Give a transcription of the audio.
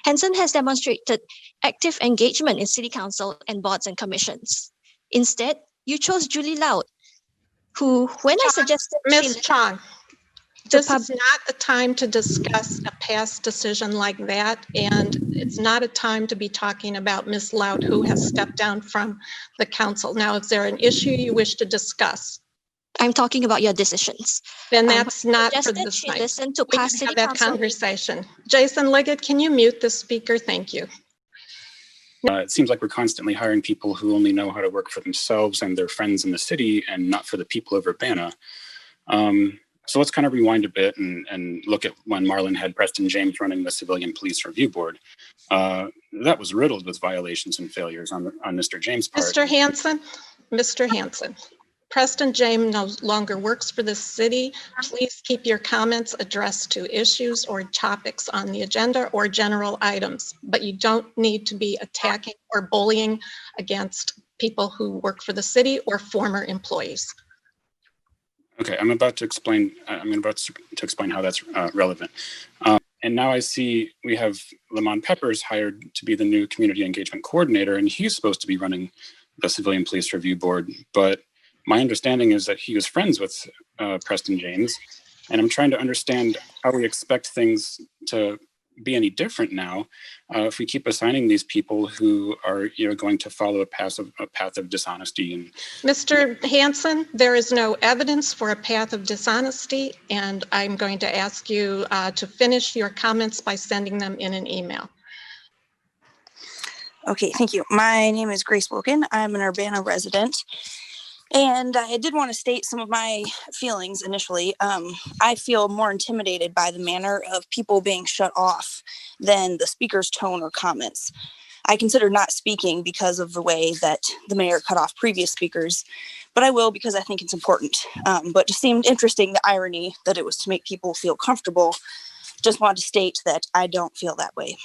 Hanson has demonstrated active engagement in City Council and boards and commissions. Instead, you chose Julie Laut, who, when I suggested Ms. Chong, this is not a time to discuss a past decision like that, and it's not a time to be talking about Ms. Laut, who has stepped down from the council. Now, is there an issue you wish to discuss? I'm talking about your decisions. Then that's not for this night. Listened to We past can City have that Council conversation. Jason Liggett, can you mute the speaker? Thank you. It seems like we're constantly hiring people who only know how to work for themselves and their friends in the city and not for the people of Urbana. So let's kind of rewind a bit and look at when Marlin had Preston James running the Civilian Police Review Board. That was riddled with violations and failures on Mr. James' part. Mr. Hanson, Preston James no longer works for the city. Please keep your comments addressed to issues or topics on the agenda or general items, but you don't need to be attacking or bullying against people who work for the city or former employees. Okay, I'm about to explain how that's relevant. And now I see we have Lamont Peppers hired to be the new community engagement coordinator, and he's supposed to be running the Civilian Police Review Board. But my understanding is that he was friends with Preston James, and I'm trying to understand how we expect things to be any different now if we keep assigning these people who are going to follow a path of dishonesty. And Mr. Hanson, there is no evidence for a path of dishonesty, and I'm going to ask you to finish your comments by sending them in an email. Okay, thank you. My name is Grace Wilkin. I'm an Urbana resident. And I did want to state some of my feelings initially. I feel more intimidated by the manner of people being shut off than the speaker's tone or comments. I consider not speaking because of the way that the mayor cut off previous speakers, but I will because I think it's important. But just seemed interesting, the irony that it was to make people feel comfortable. Just wanted to state that I don't feel that way.